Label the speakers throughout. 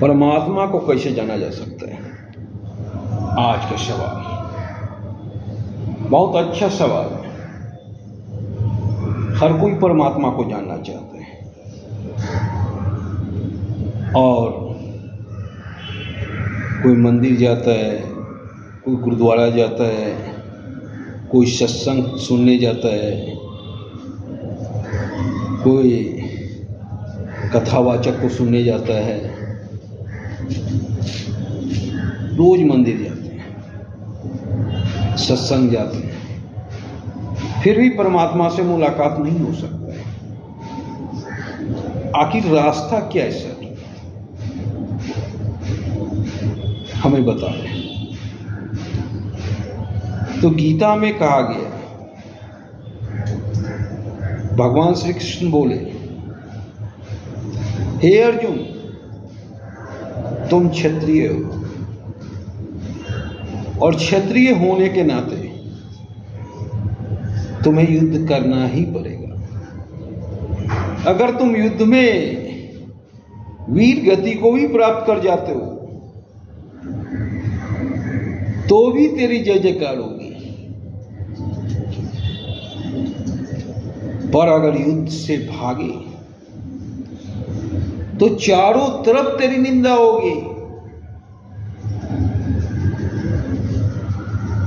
Speaker 1: परमात्मा को कैसे जाना जा सकता है? आज का सवाल बहुत अच्छा सवाल है। हर कोई परमात्मा को जानना चाहता है और कोई मंदिर जाता है, कोई गुरुद्वारा जाता है, कोई सत्संग सुनने जाता है, कोई कथावाचक को सुनने जाता है, रोज मंदिर जाते हैं, सत्संग जाते हैं, फिर भी परमात्मा से मुलाकात नहीं हो सकता है। आखिर रास्ता क्या है सर? हमें बता दें। तो गीता में कहा गया, भगवान श्री कृष्ण बोले, हे अर्जुन, तुम क्षत्रिय हो और क्षत्रिय होने के नाते तुम्हें युद्ध करना ही पड़ेगा। अगर तुम युद्ध में वीर गति को भी प्राप्त कर जाते हो तो भी तेरी जय जयकार होगी, पर अगर युद्ध से भागे तो चारों तरफ तेरी निंदा होगी।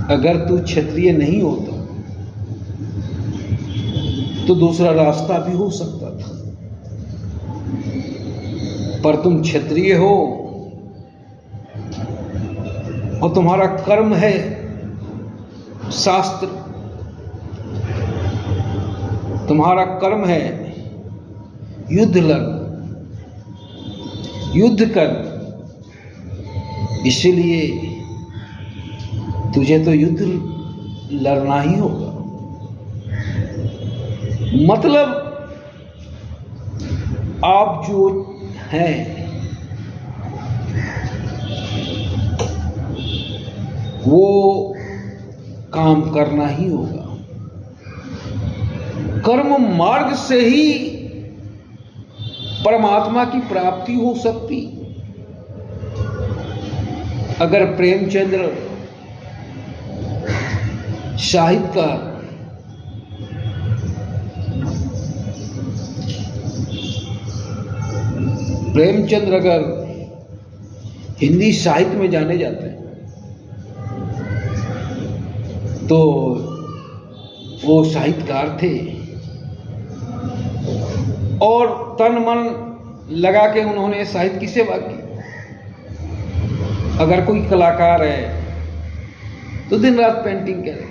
Speaker 1: अगर तू क्षत्रिय नहीं होता तो दूसरा रास्ता भी हो सकता था, पर तुम क्षत्रिय हो और तुम्हारा कर्म है शास्त्र, तुम्हारा कर्म है युद्ध लड़, युद्ध कर, इसलिए तुझे तो युद्ध लड़ना ही होगा। मतलब आप जो हैं वो काम करना ही होगा। कर्म मार्ग से ही परमात्मा की प्राप्ति हो सकती। अगर प्रेमचंद्र साहित्यकार प्रेमचंद्र अगर हिंदी साहित्य में जाने जाते हैं तो वो साहित्यकार थे और तन मन लगा के उन्होंने साहित्य की सेवा की। अगर कोई कलाकार है तो दिन रात पेंटिंग करे,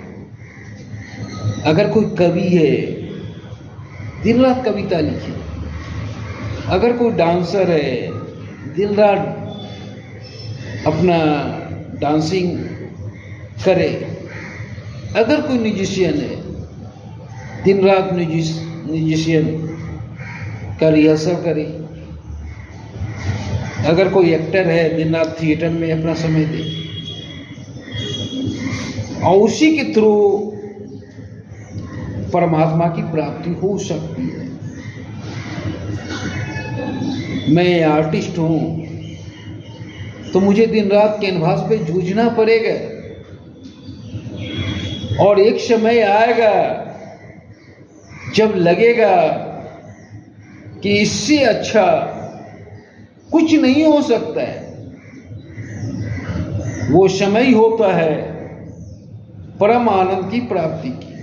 Speaker 1: अगर कोई कवि है दिन रात कविता लिखे, अगर कोई डांसर है दिन रात अपना डांसिंग करे, अगर कोई म्यूजिशियन है दिन रात म्यूजिशियन का रिहर्सल करे, अगर कोई एक्टर है दिन रात थिएटर में अपना समय दे, और उसी के थ्रू परमात्मा की प्राप्ति हो सकती है। मैं आर्टिस्ट हूं तो मुझे दिन रात कैनवास पे जूझना पड़ेगा और एक समय आएगा जब लगेगा कि इससे अच्छा कुछ नहीं हो सकता है। वो समय होता है परम आनंद की प्राप्ति की।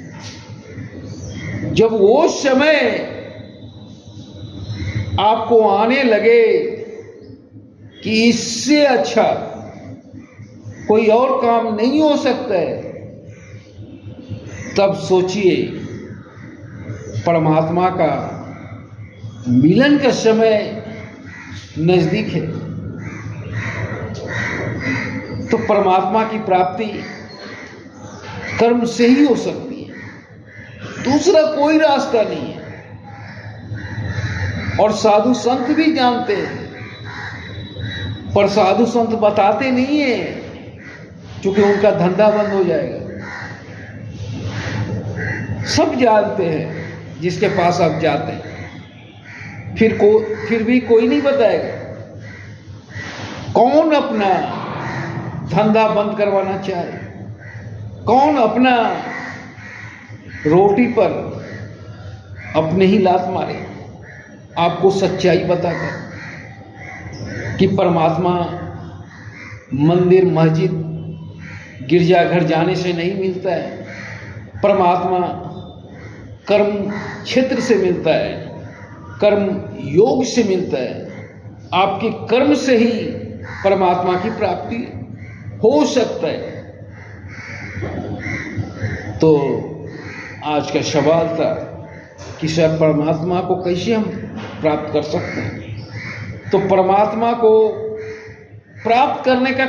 Speaker 1: जब वो समय आपको आने लगे कि इससे अच्छा कोई और काम नहीं हो सकता है, तब सोचिए परमात्मा का मिलन का समय नजदीक है। तो परमात्मा की प्राप्ति कर्म से ही हो सकती है, दूसरा कोई रास्ता नहीं है। और साधु संत भी जानते हैं, पर साधु संत बताते नहीं है क्योंकि उनका धंधा बंद हो जाएगा। सब जानते हैं जिसके पास आप जाते हैं, फिर भी कोई नहीं बताएगा। कौन अपना धंधा बंद करवाना चाहे? कौन अपना रोटी पर अपने ही लात मारे? आपको सच्चाई बताकर कि परमात्मा मंदिर, मस्जिद, गिरजाघर जाने से नहीं मिलता है। परमात्मा कर्म क्षेत्र से मिलता है, कर्म योग से मिलता है। आपके कर्म से ही परमात्मा की प्राप्ति हो सकता है। तो आज का सवाल था कि सर परमात्मा को कैसे हम प्राप्त कर सकते हैं? तो परमात्मा को प्राप्त करने का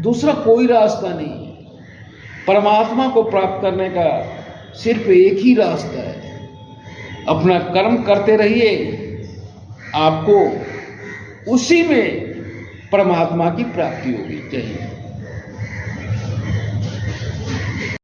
Speaker 1: दूसरा कोई रास्ता नहीं है। परमात्मा को प्राप्त करने का सिर्फ एक ही रास्ता है। अपना कर्म करते रहिए, आपको उसी में परमात्मा की प्राप्ति होगी। जय हिंद।